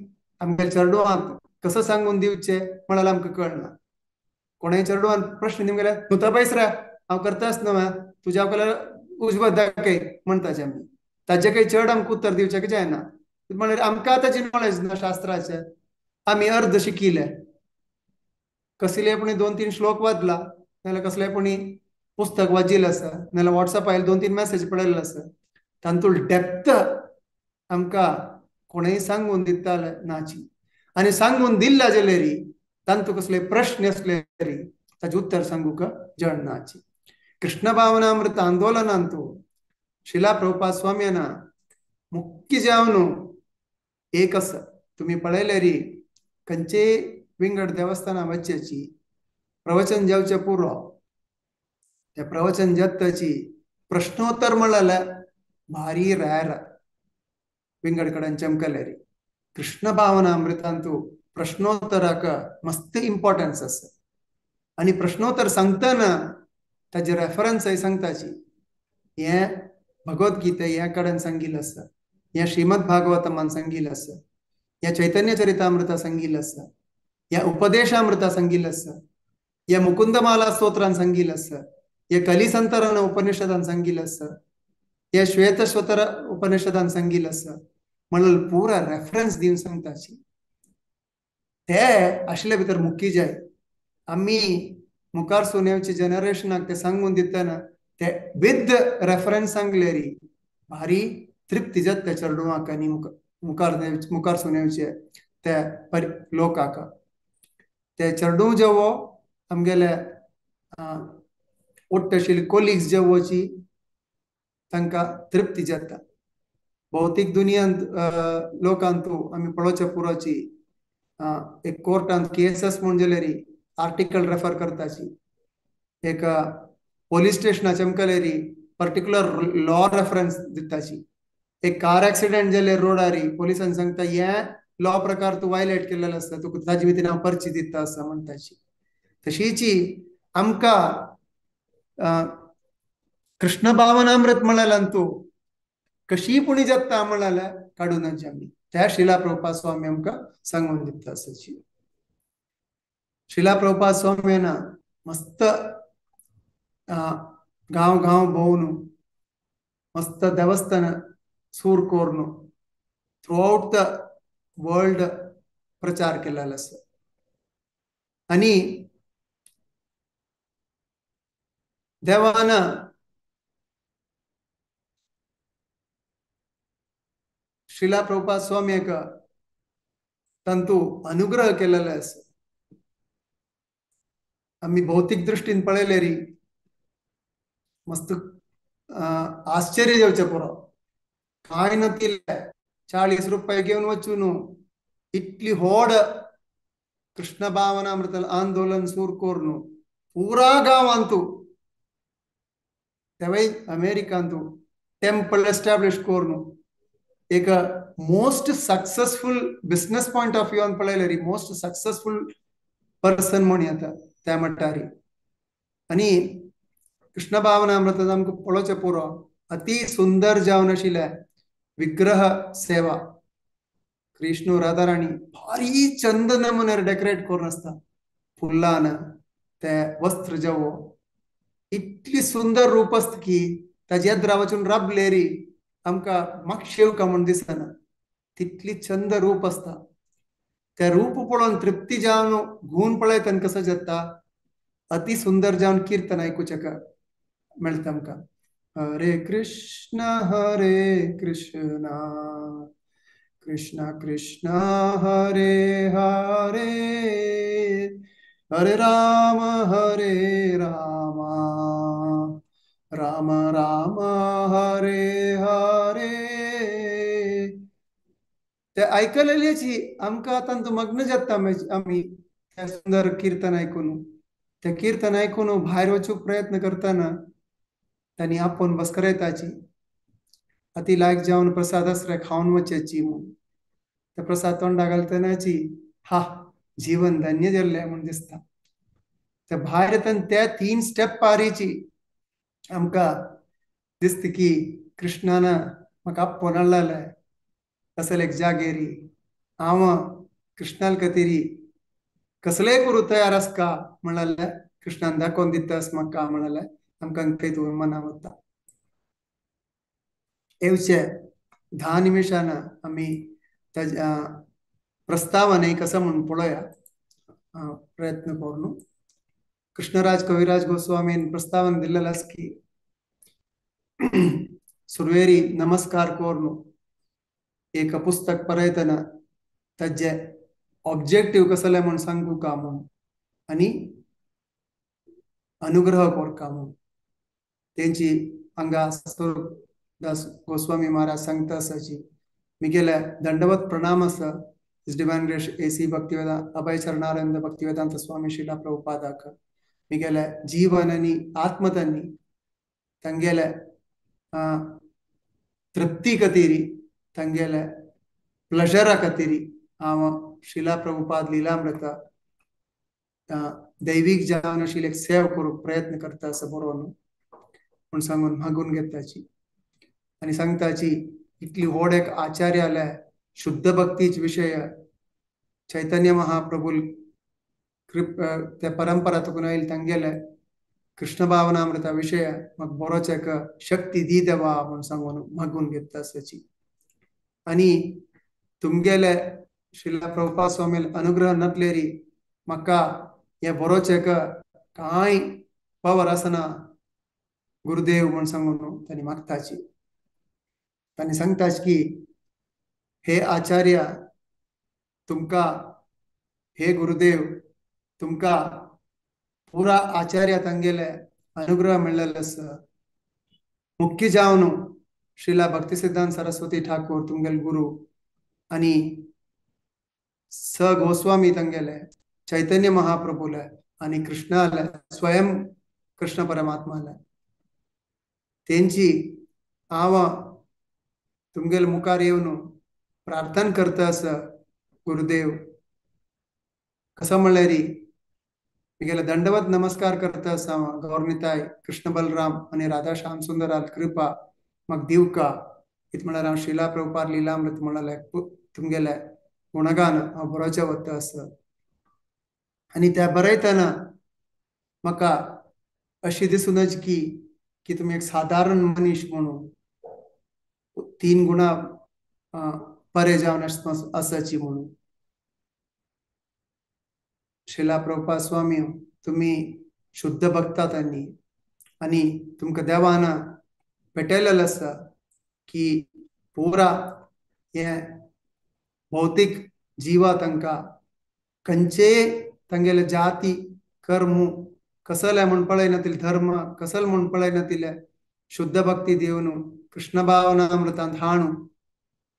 आमच्या चेडवांक कसं सांगून दिवचे म्हणाल आमकां कळना. कोणाय चेडवान प्रश्न दिवंक गेल्यार तूं तपायस रे हांव करताच न्हू तुज्या कल्यार उजवत दाखय म्हणटाचे आमी ताजे काही चड आमकां उत्तर दिवचें जायना. म्हळ्यार आमकां आतांची नॉलेज ना शास्त्राचे आमी अर्ध शिकिले कसलेपणी 2-3 श्लोक वाचला नाल्यार कसलेपणी पुस्तक वाचिल्लें आसा नाल्यार WhatsApp 2-3 मेसेज पळयल्ले आसा तातूंत डेप्थ आमकां कोणेय सांगून दिताले नाची आनी सांगून दिल्ला जाल्यार तातूंत कसले प्रश्न असले तरी ताजे उत्तर सांगूक जळनाची. कृष्ण भावनामृत आंदोलनांतू श्रीला प्रभुपाद स्वाम्यान मुख्य जावन एक आसा तुम्ही पळयल्यार खंयचे विंगड देवस्थाना वचचेची प्रवचन जेवचे पुरो ते प्रवचन जेत्ताची प्रश्नोत्तर म्हणल्यार भारी रॅर विंगड कडेन चमकल्यार कृष्ण भावनामृतांतू प्रश्नोत्तराक मस्त इम्पॉर्टन्स आसा आनी प्रश्नोत्तर सांगतना ताजे रेफरन्स सांगताची हे भगवद्गीता ह्या कडेन सांगिल्लें आसा ह्या श्रीमद भागवतमान सांगिल्लें आसा ह्या चैतन्य चरितामृता सांगिल्लें आसा ह्या उपदेशामृता सांगिल्लें आसा ह्या मुकुंदमाला स्तोत्रान सांगिल्लें आसा ह्या कलिसंतरण उपनिषदान सांगिल्लें आसा ह्या श्वेतश्वतर उपनिषदान सांगिल्लें आसा म्हणल्यार पुरा रेफरन्स दिवन सांगताची. ते आशिल्ले भितर मुख्य जाय आमी मुखार सुनेवचे जनरेशनाक ते सांगून दितना ते विथ रेफरन्स सांगल्यार भारी तृप्ती जाता चेडवांक आनी मुखार सुनेवचे ते लोकांक. ते चेडूं जेवो आमगेले ओट्टशिल्ले कोलिग्स जेवोची तांकां तृप्ती जाता. भौतीक दुनियांत लोकांतू आमी पळोवचे पुरोची एक कोर्टांत केसस म्हूण जाल्यार आर्टिकल रेफर करताची एक पोलीस स्टेशना चमकल्यार पर्टिक्युलर लॉ रेफरन्स दिताची एक कार एक्सिडेंट जाल्यार रोडार पोलिसान सांगता हे लॉ प्रकार तूं वायलेट केल्लेलो आसा तुका ताजे भितर हांव पर्ची दिता आसा म्हणटाची. तशीची आमकां कृष्ण भावनामृत म्हणाल्यार तूं कशी पुणी जाता म्हणाल्यार काडूनच आमी त्या श्रीला प्रभुपाद स्वामी आमकां सांगून दिता आसाची. श्रीला प्रभुपाद स्वाम्यान मस्त गांव गांव भोंवन मस्त देवस्थान सूर कोरून थ्रू आउट द वर्ल्ड प्रचार केलेलो आसा. आनी देवान श्रीला प्रभुपाद स्वाम्याक तांतू अनुग्रह केलेलो आसा. आमी भौतीक दृश्टीन पळयल्यार मस्त आश्चर्य जावचे पुरो कांय नातिल्ले 40 रुपये घेवन वचून इतली व्हड कृष्ण भावनामृत आंदोलन सुरू करून पुरा गांवांतू तेवय अमेरिकांतू टेम्पल एस्टॅब्लिश करून एक most successful business point of view पळयल्यार मोस्ट सक्सेसफुल पर्सन म्हूण येता त्या मट्टार. आनी कृष्ण भावनामृत आमकां पळोवचें पुरो अति सुंदर जावन आशिल्ले विग्रह सेवा कृष्ण राधा राणी भारी चंद नमुन्यार डेकोरेट करून आसता फुल्लान ते वस्त्र जेवो इतली सुंदर रूप असत की ताजे येद्रा वचून रबलेरी आमकां म्हाका शेव का म्हूण दिसना तितली चंद रूप असता त्या रूप पळोवन तृप्ती जावन गुण पळयतना कसो जाता अति सुंदर जावन कीर्तन आयकुचें मेळटा आमकां हरे कृष्ण कृष्ण कृष्ण हरे हरे हरे राम राम राम हरे हरे ते ऐकलेल्याची आमकां तांतू मग्न जाता आमी त्या सुंदर कीर्तन आयकून ते कीर्तन आयकून भायर वचूंक प्रयत्न करतना तांणी आपोवन बसकरायताची अति लायक जावन प्रसाद आसरे खावन वचेची म्हूण ते प्रसाद तोंडा घालतनाची हा जीवन धन्य जाल्लें म्हूण दिसता ते भायर येतना त्या 3 स्टेप पारीची आमकां दिसता की कृष्णान म्हाका आपोवन हाडलें असल एक जागेरी हांव कृष्णाल खातीर कसलेय करूं तयार आसका म्हणाले कृष्णान दाखोवन दितास म्हाका म्हणाले आमकां तेतून मना वता येवचे 10 निमिषान आमी ताज्या प्रस्तावने कसं म्हणून पळोवया प्रयत्न करून कृष्णराज कविराज गोस्वामीन प्रस्तावन दिल्लें आसा की सुरवेरी नमस्कार करून एक पुस्तक बरयतना ताजे ऑब्जेक्टिव्ह कसले म्हूण सांगू का म्हूण आनी अनुग्रह कोरका म्हूण तेंची हांगा दास गोस्वामी महाराज सांगता आसाची मिगेले दंडवत प्रणाम आसा His Divine Grace A.C. Bhaktivedanta Abhay Charanaranda Bhaktivedanta Swami Srila Prabhupada मिगेले जीवननी आत्मतनी तंगेले तृप्ती खातीर तंगेले प्लेजरा खातीर हांव शिला प्रभुपाद लिलामृत दैवीक जावन आशिल्ले सेव करूंक प्रयत्न करता असो बरोवन म्हूण सांगून मागून घेताची आनी सांगताची इतली व्हड एक आचार्य आले शुद्ध भक्तीच विशय चैतन्य महाप्रभू त्या परंपरा तकून आयिल्ले तांगेले कृष्ण भावनामृता विशय म्हाका बरोच एक शक्ती दी देवा म्हूण सांगून मागून घेता आसाची आनी तुमगेले श्रीला प्रभुपाद स्वामी अनुग्रह नातलेरी म्हाका हे बरोच एक कांय पावर आसना गुरुदेव म्हूण सांगून तांणी मागताची तांणी सांगताच की हे आचार्य तुमकां हे गुरुदेव तुमकां पुरा आचार्य तांगेले अनुग्रह मेळ्ळेले आसा मुख्य जावन श्रीला भक्तिसिद्धांत सरस्वती ठाकूर तुमगेले गुरु आनी स गोस्वामी तांगेले चैतन्य महाप्रभूले आनी कृष्णाले स्वयं कृष्ण परमात्माले तेंची हांव तुमगेले मुखार येवन प्रार्थना करता आसा गुरुदेव कसो म्हणल्यार मिगेले दंडवत नमस्कार करता आसा गौरनिताय कृष्ण बलराम आनी राधा श्याम सुंदराल कृपा म्हाका दिवका कितें म्हळ्यार हांव श्रीला प्रभुपाद लिलामृत म्हणले तुमगेले गुणगान हांव बरोवचें वता आसा आनी त्या बरयतना म्हाका अशें दिसून येता की तुमी एक सादारण मनीस म्हणून 3 गुणां परे जावन आसाची म्हणून श्रीला प्रभुपाद स्वामी तुमी शुद्ध भक्तात आनी तुमकां देवान भेटयलेलें आसा की पुरा हे भौतीक जिवा तांकां खंयचेय तांगेले जाती कर्म कसले म्हूण पळयनातिले धर्म कसले म्हूण पळयनातिले शुद्ध भक्ती दिवन कृष्ण भावनामृतांत हाडून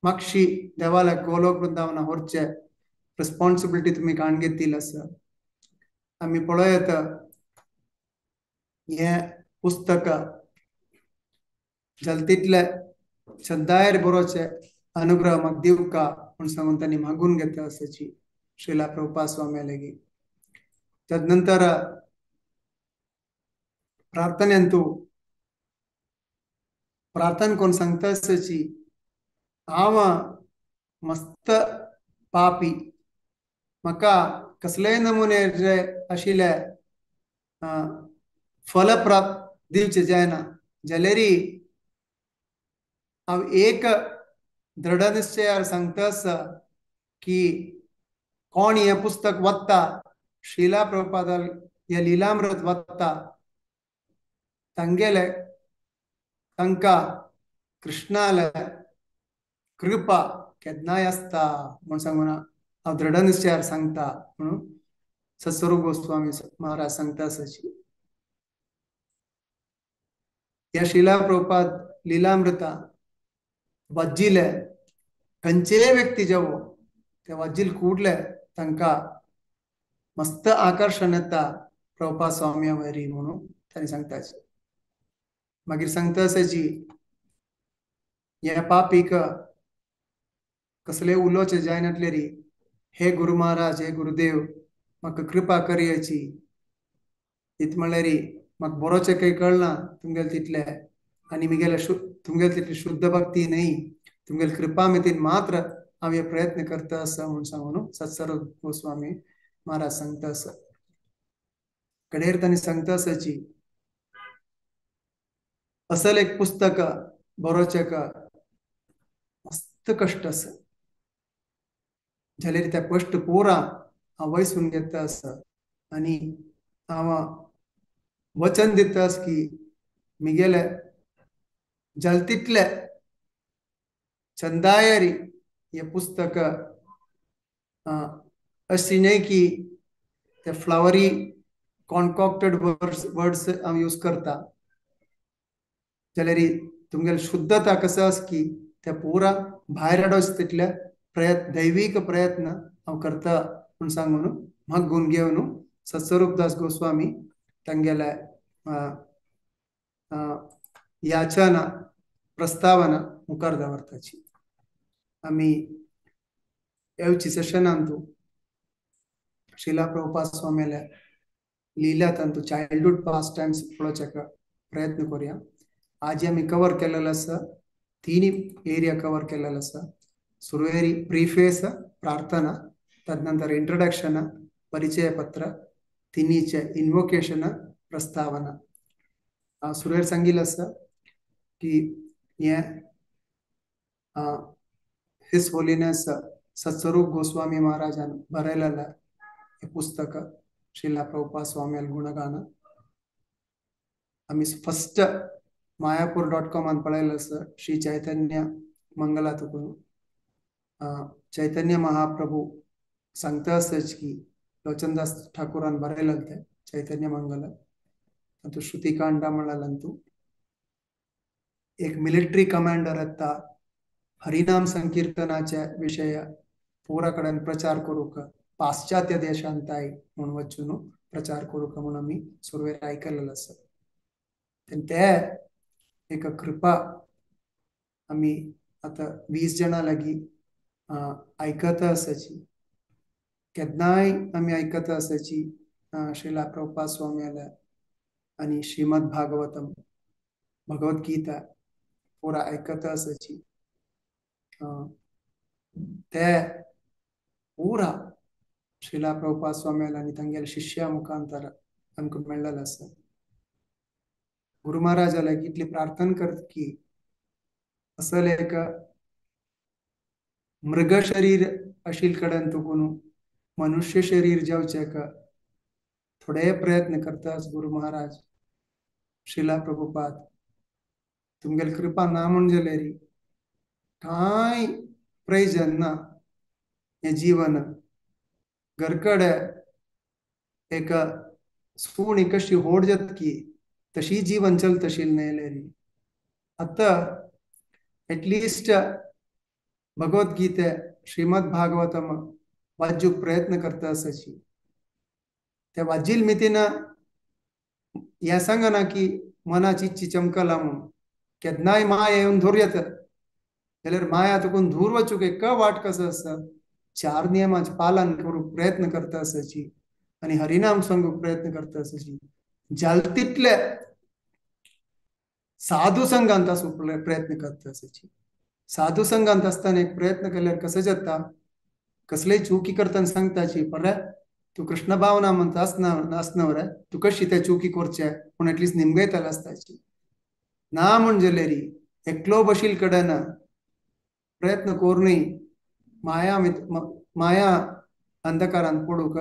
म्हापशी देवाले गोलोक वृंदावना व्हरचे रिस्पॉन्सिबिलिटी तुमी काण घेतिल्ली आसा आमी पळयत हे पुस्तक जल तितले श्रद्धायेर बरोवचे अनुग्रह म्हाका दिवका म्हूण सांगून तांणी मागून घेता आसाची श्रीला प्रभुपाद स्वामी लेगीत तदनंतर प्रार्थनेंतू प्रार्थना कोण सांगता आसाची हांव मस्त पापी म्हाका कसलेय नमुने जे आशिल्ले फलप्राप्त दिवचे जायना जाल्यारी हांव एक दृढ निश्चयार सांगतास की कोण हे पुस्तक वाचता शिला प्रभुपाद हे लिलामृत वाचता तांगेले तांकां कृष्णाले कृपा केन्नाय आसता म्हूण सांगून हांव दृढ निश्चयार सांगता म्हणून सत्स्वरूप गोस्वामी महाराज सांगता अशी या शिला प्रभुपाद लिलामृता वज्जिले खंयचेय व्यक्ती जेवो ते वज्जिल कूडले तांकां मस्त आकर्षण येता प्रभुपाद स्वामी वरी म्हणून तांणी सांगता मागीर सांगता अशी ह्या पापीक कसले उलोवचे जायनातले री हे गुरु महाराज हे गुरुदेव म्हाका कृपा करयाची इत म्हळ्यार म्हाका बरोचें काही कळना तुमगेले तितले आनी म्हगेले तुमगेले तितली शुद्ध भक्ती न्ही तुमगेले कृपा मितीन मात्र हांव हे प्रयत्न करता आसा म्हूण सांगून सत्स्वरूप गोस्वामी महाराज सांगता आसा कडेर तांणी सांगता अशी असल एक पुस्तक बरोवचेक मस्त कश्ट आसा जाल्यार त्या कश्ट पुरा हांव वयसून घेता आसा आनी हांव वचन दिता की म्हगेले जल तितले चंदायरी हे पुस्तक अशी न्हय की ते फ्लावरी कॉन्कॉक्टेड वर्ड्स हांव यूज करता जाल्यार तुमगेले शुद्धता कसो आसा की ते पुरा भायर हाडोच तितले प्रयत्न दैवीक प्रयत्न हांव करता म्हूण सांगून म्हाका गुण घेवन सत्स्वरूप दास गोस्वामी तांगेले याचना प्रस्तावना मुखार दवरताची आमी येवची सेशनांतू शिला प्रभुपाद स्वामीले लीला तंतु चाइल्डहुड पास टाइम्स पळोवचेका प्रयत्न करूया आज आमी कवर केलेलो आसा तीन एरिया कवर केलेलो आसा सुरवेरी प्रीफेस प्रार्थना तदनंतर इंट्रोडक्शन परिचय पत्र तिनीचे इन्वोकेशन प्रस्तावना सुरवेर सांगिल्लें आसा की हे हिज होलिनेस सत्स्वरूप गोस्वामी महाराजान बरयलेलें हे पुस्तक श्रीला प्रभुपाद स्वामी गुणगान आमी फर्स्ट मायापूर.com पळयलें आसा श्री चैतन्य मंगला तुकून चैतन्य महाप्रभु सांगता आसच की लोचनदास ठाकुरान बरयलें तें चैतन्य मंगल तातूंत श्रुतिकांडा म्हणलां एक मिलिटरी कमांडर येता हरिनाम संकीर्तनाचे विशय पुरा कडेन प्रचार करूंक पाश्चात्य देशांताय म्हणून वचून प्रचार करूंक म्हणून आमी सुरवेर आयकलेलो आसा ते एक कृपा आमी आतां 20 जाणां लागीं आयकता आसाची केन्नाय आमी आयकता आसाची श्रीला प्रभुपाद स्वामी आनी श्रीमद भागवतम भगवद्गीता पुरा आयकता आसाची ते पुरा श्रीला प्रभुपाद स्वामी आनी तांगेले शिष्या मुखांतर आमकां मेळ्ळेलें आसा गुरु महाराज इतली प्रार्थना करता की असल एक मृग शरीर आशिल कडेन तुकून मनुष्य शरीर जेवचेक थोडे प्रयत्न करता गुरु महाराज श्रीला प्रभुपाद तुमगेली कृपा ना म्हण जाल्यार कांय प्रयोजन ना हे जीवन घरकडे एक सूण कशी होड जाता की तशी जीवन चलत आशिल्लें न्हय आतां एटलिस्ट भगवद्गीते श्रीमद भागवतम वाचूक प्रयत्न करता आसाची ते वाजील मितीन हे सांगना की मनाची इच्छी चमकला म्हणून केन्नाय माया येवन धूर येता जाल्यार माया तुकून धूर वचूंक एक वाट कसो आसा 4 नियमांचें पालन करूंक प्रयत्न करता आसाची आनी हरिनाम सांगूक प्रयत्न करता आसाची जाल तितले साधू संघांत आसूंक प्रयत्न करता आसाची साधू संघांत आसतना एक प्रयत्न केल्यार कसो जाता कसलेय चुकी करतना सांगताची पर तू कृष्ण भावना म्हणता असनवर तू कशी त्या चुकी करचे पूण एटलीस्ट निमगयतला आसताची ना म्हणजेलेरी एकलो बशील कडेन प्रयत्न करूनय माया अंधकारान पडूक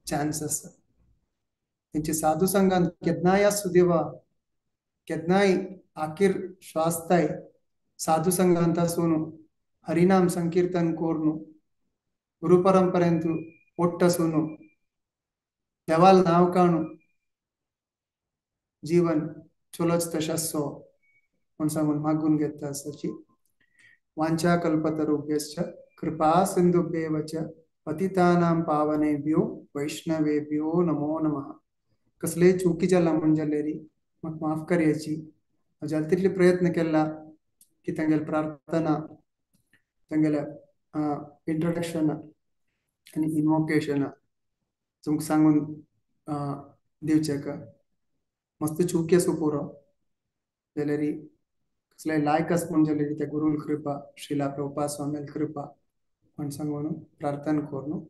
चान्स आसा तेंचे साधू संघान केदनाय आसूं देवा केदनाय आखिर श्वासताय साधू संघांत आसून हरिनाम संकीर्तन करून गुरु परंपरेंत ಒಟ್ಟಸುನು देवाल नाव काणू जीवन चलोच तशस्सो म्हण सांगून मागून घेता आसाची वांछा कल्पतरुभ्यश्च कृपा सिंधुभ्येव च पतितानां पावनेभ्यो वैष्णवेभ्यो नमो नमः कसले चुकी जाला म्हणजेलेरी म्हाका माफ करयाची हाज्याल तितले प्रयत्न केला की तांगेल प्रार्थना तांगेले इंट्रोडक्शन आणि इन्वोकेशन तुमकां सांगून दिवचे का मस्त चुकी असो पुरो जाल्यार कसले लायक आस म्हणजे त्या गुरुल कृपा श्रीला प्रभुपाद स्वामी कृपा म्हण सांगून प्रार्थना करून